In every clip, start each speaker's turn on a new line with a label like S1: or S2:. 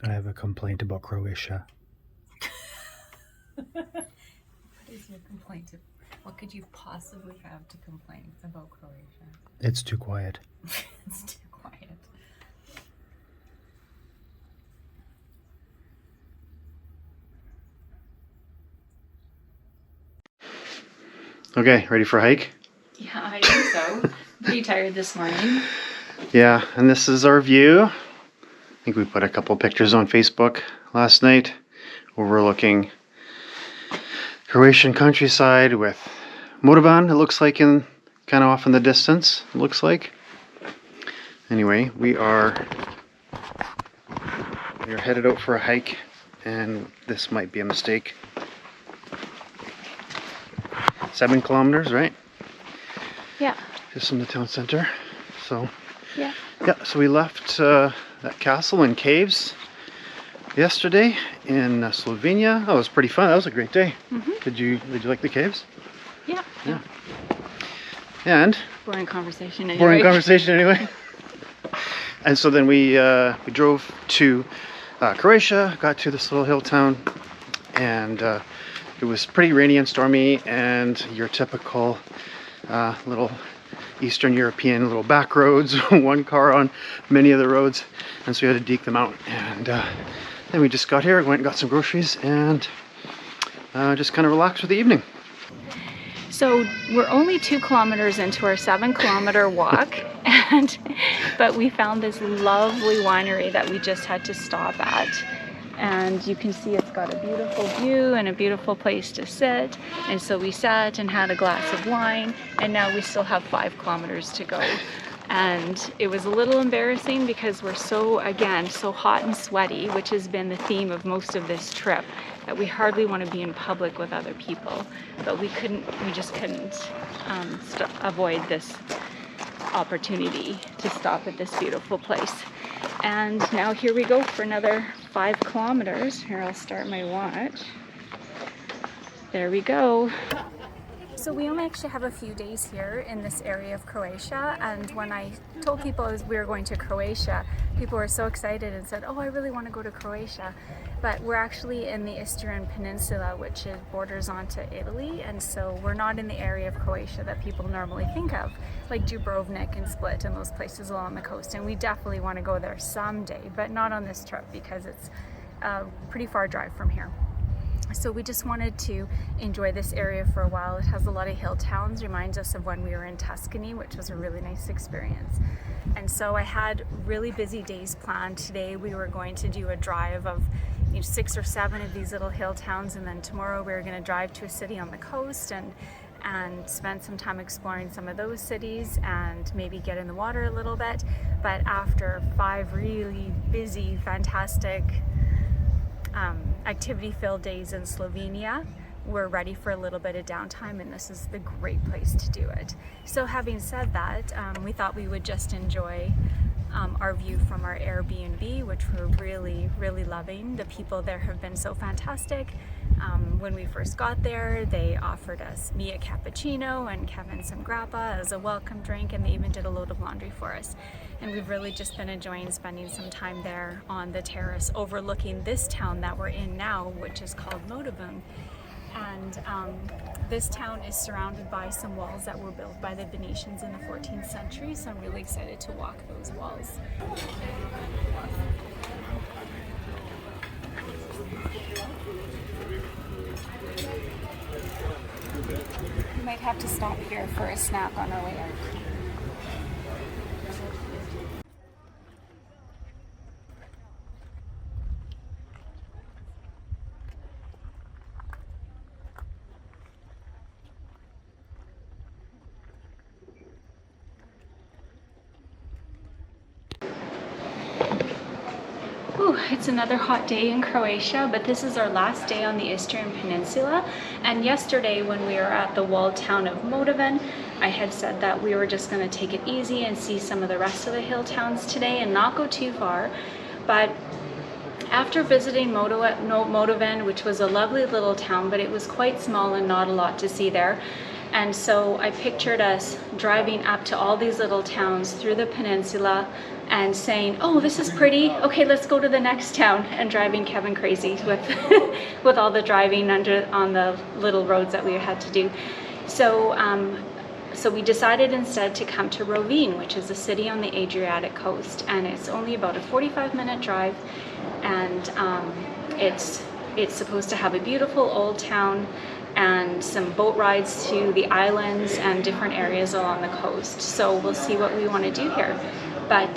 S1: I have a complaint about Croatia.
S2: What is your complaint? What could you possibly have to complain about Croatia?
S1: It's too quiet.
S2: It's too quiet.
S1: Okay, ready for a hike?
S2: Yeah, I think so. Pretty tired this morning.
S1: Yeah, and this is our view. I think we put a couple pictures on Facebook last night overlooking Croatian countryside with Motovan, it looks like, in kind of off in the distance, it looks like. Anyway, we are headed out for a hike, and this might be a mistake. 7 kilometers, right?
S2: Yeah.
S1: Just from the town center. So
S2: Yeah.
S1: yeah, so we left that castle and caves yesterday in Slovenia. Oh, it was pretty fun. That was a great day. Did you like the caves?
S2: Yeah.
S1: Yeah. And
S2: Boring conversation anyway.
S1: boring conversation anyway. And so then we drove to Croatia, got to this little hill town, and it was pretty rainy and stormy, and your typical little Eastern European little back roads, one car on many of the roads, and so we had to deke them out. And then we just got here, went and got some groceries, and just kind of relaxed for the evening.
S2: So we're only 2 kilometers into our 7-kilometer walk, but we found this lovely winery that we just had to stop at. And you can see it's got a beautiful view and a beautiful place to sit. And so we sat and had a glass of wine, and now we still have 5 kilometers to go. And it was a little embarrassing because we're so hot and sweaty, which has been the theme of most of this trip, that we hardly want to be in public with other people. But we just couldn't avoid this opportunity to stop at this beautiful place. And now here we go for another 5 kilometers. Here, I'll start my watch. There we go. So we only actually have a few days here in this area of Croatia, and when I told people we were going to Croatia, people were so excited and said, oh, I really want to go to Croatia. But we're actually in the Istrian Peninsula, which borders onto Italy, and so we're not in the area of Croatia that people normally think of, like Dubrovnik and Split and those places along the coast. And we definitely want to go there someday, but not on this trip because it's a pretty far drive from here. So we just wanted to enjoy this area for a while. It has a lot of hill towns, reminds us of when we were in Tuscany, which was a really nice experience. And so I had really busy days planned. Today we were going to do a drive of 6 or 7 of these little hill towns, and then tomorrow we were going to drive to a city on the coast and spend some time exploring some of those cities and maybe get in the water a little bit. But after 5 really busy, fantastic activity-filled days in Slovenia, we're ready for a little bit of downtime, and this is the great place to do it. So having said that, we thought we would just enjoy our view from our Airbnb, which we're really, really loving. The people there have been so fantastic. When we first got there, they offered me a cappuccino and Kevin some grappa as a welcome drink, and they even did a load of laundry for us. And we've really just been enjoying spending some time there on the terrace overlooking this town that we're in now, which is called Motovan. And this town is surrounded by some walls that were built by the Venetians in the 14th century, so I'm really excited to walk those walls. We might have to stop here for a snack on our way out. It's another hot day in Croatia, but this is our last day on the Istrian Peninsula. And yesterday when we were at the walled town of Motovan, I had said that we were just going to take it easy and see some of the rest of the hill towns today and not go too far. But after visiting Motovan, which was a lovely little town, but it was quite small and not a lot to see there, And so I pictured us driving up to all these little towns through the peninsula and saying, oh, this is pretty, okay, let's go to the next town, and driving Kevin crazy with with all the driving on the little roads that we had to do. So so we decided instead to come to Rovine, which is a city on the Adriatic coast, and it's only about a 45-minute drive, and it's supposed to have a beautiful old town and some boat rides to the islands and different areas along the coast. So we'll see what we want to do here. But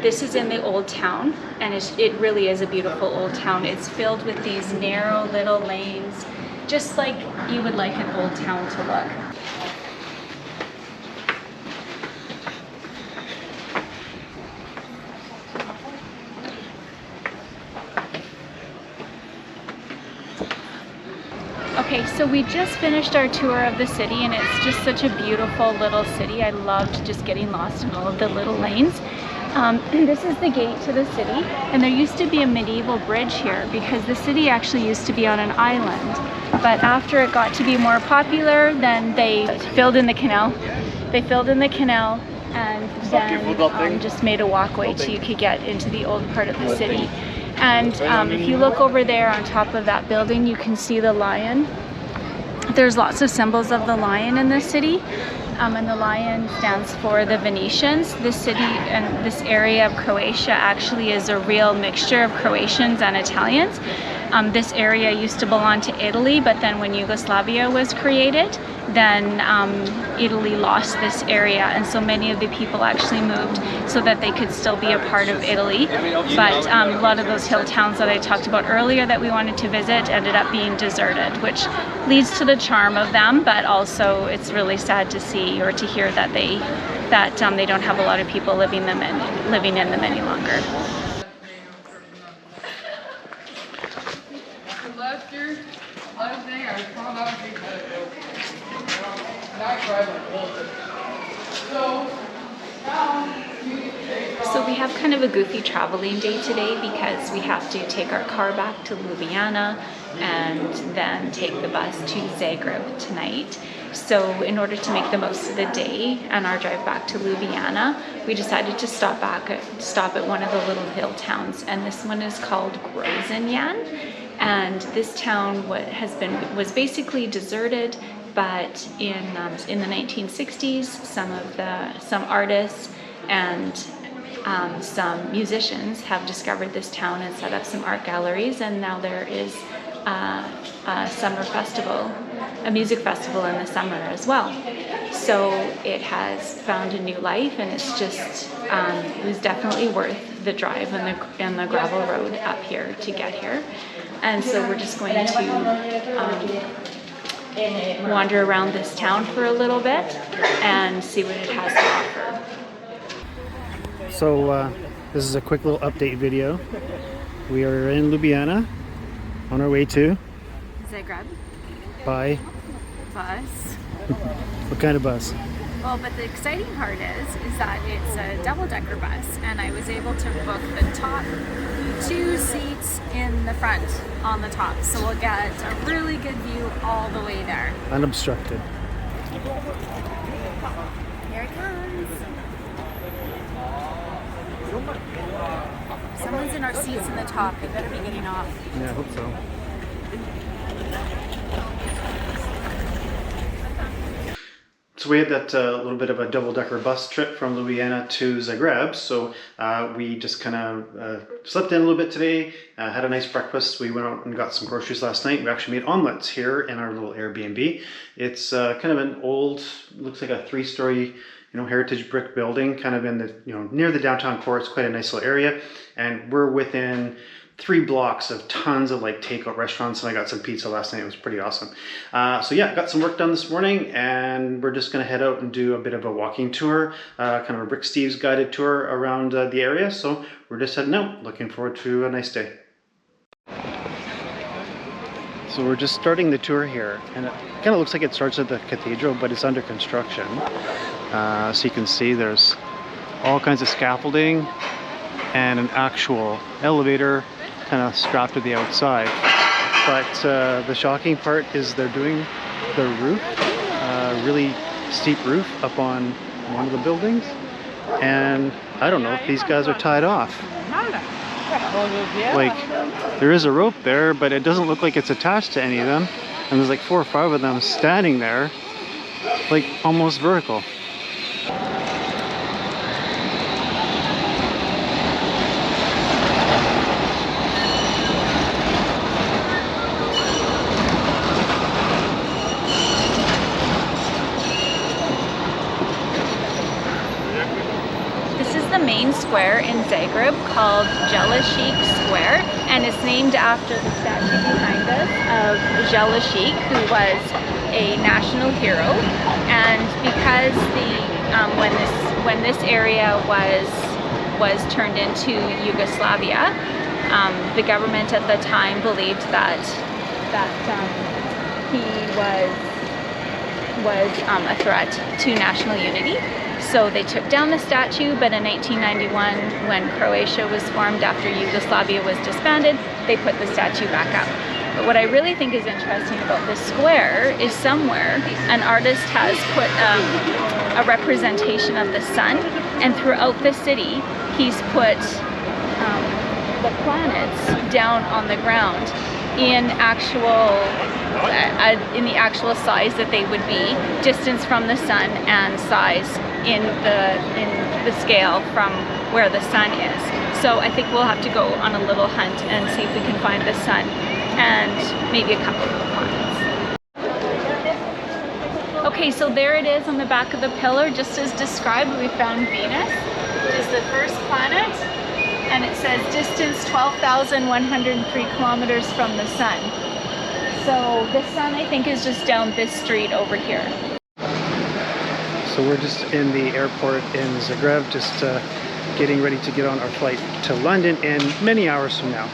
S2: this is in the old town, and it really is a beautiful old town. It's filled with these narrow little lanes, just like you would like an old town to look. Okay, so we just finished our tour of the city, and it's just such a beautiful little city. I loved just getting lost in all of the little lanes. This is the gate to the city, and there used to be a medieval bridge here because the city actually used to be on an island. But after it got to be more popular, then they filled in the canal. They filled in the canal and then just made a walkway so you could get into the old part of the city. And if you look over there on top of that building, you can see the lion. There's lots of symbols of the lion in this city, and the lion stands for the Venetians. This city and this area of Croatia actually is a real mixture of Croatians and Italians. This area used to belong to Italy, but then when Yugoslavia was created, then Italy lost this area, and so many of the people actually moved so that they could still be a part of Italy. But a lot of those hill towns that I talked about earlier that we wanted to visit ended up being deserted, which leads to the charm of them, but also it's really sad to see or to hear that they don't have a lot of people living in them any longer. So we have kind of a goofy traveling day today because we have to take our car back to Ljubljana and then take the bus to Zagreb tonight. So in order to make the most of the day and our drive back to Ljubljana, we decided to stop at one of the little hill towns, and this one is called Grozenjan. And this town was basically deserted, but in the 1960s, some artists and some musicians have discovered this town and set up some art galleries, and now there is a summer festival, a music festival in the summer as well. So it has found a new life, and it's just it was definitely worth the drive and the gravel road up here to get here. And so we're just going to wander around this town for a little bit and see what it has to offer.
S1: So this is a quick little update video. We are in Ljubljana on our way to
S2: Zagreb.
S1: By
S2: Bus.
S1: what kind of bus?
S2: Well, but the exciting part is that it's a double-decker bus, and I was able to book the top 2 seats in the front on the top, so we'll get a really good view all the way there.
S1: Unobstructed.
S2: Here it comes. Someone's in our seats in the top. They better be getting off.
S1: Yeah, I hope so. So we had that little bit of a double-decker bus trip from Ljubljana to Zagreb. So we just kind of slept in a little bit today, had a nice breakfast. We went out and got some groceries last night. We actually made omelets here in our little Airbnb. It's kind of an old, looks like a 3-story, heritage brick building, kind of in the, near the downtown core. It's quite a nice little area, and we're within 3 blocks of tons of like takeout restaurants, and I got some pizza last night. It was pretty awesome. So yeah, got some work done this morning, and we're just gonna head out and do a bit of a walking tour, kind of a Rick Steves guided tour around the area. So we're just heading out. Looking forward to a nice day. So we're just starting the tour here, and it kind of looks like it starts at the cathedral, but it's under construction. So you can see there's all kinds of scaffolding and an actual elevator kind of strapped to the outside. But the shocking part is they're doing the roof really steep roof up on one of the buildings, and I don't know if these guys are tied off. Like, there is a rope there, but it doesn't look like it's attached to any of them, and there's like 4 or 5 of them standing there, like almost vertical.
S2: Main square in Zagreb called Jelašić Square, and it's named after the statue behind us of Jelašić, who was a national hero. And because when this area was turned into Yugoslavia, the government at the time believed that he was a threat to national unity. So they took down the statue, but in 1991, when Croatia was formed after Yugoslavia was disbanded, they put the statue back up. But what I really think is interesting about this square is somewhere an artist has put a representation of the sun, and throughout the city, he's put the planets down on the ground in the actual size that they would be, distance from the sun and size in the scale from where the sun is. So I think we'll have to go on a little hunt and see if we can find the sun and maybe a couple of planets. Okay, so there it is on the back of the pillar, just as described. We found Venus, which is the first planet, and it says distance 12,103 kilometers from the sun. So the sun, I think, is just down this street over here.
S1: So we're just in the airport in Zagreb, just getting ready to get on our flight to London in many hours from now.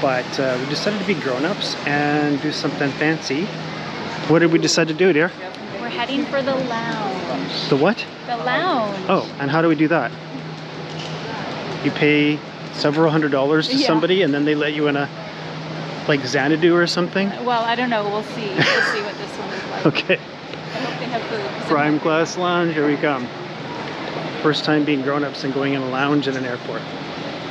S1: But we decided to be grown-ups and do something fancy. What did we decide to do, dear?
S2: We're heading for the lounge.
S1: The what?
S2: The lounge.
S1: Oh, and how do we do that? You pay several $100s to somebody, and then they let you in a, like, Xanadu or something?
S2: Well, I don't know. We'll see. We'll see what this one is like.
S1: Okay.
S2: I hope they have food.
S1: Prime class lounge, here we come. First time being grown-ups and going in a lounge in an airport.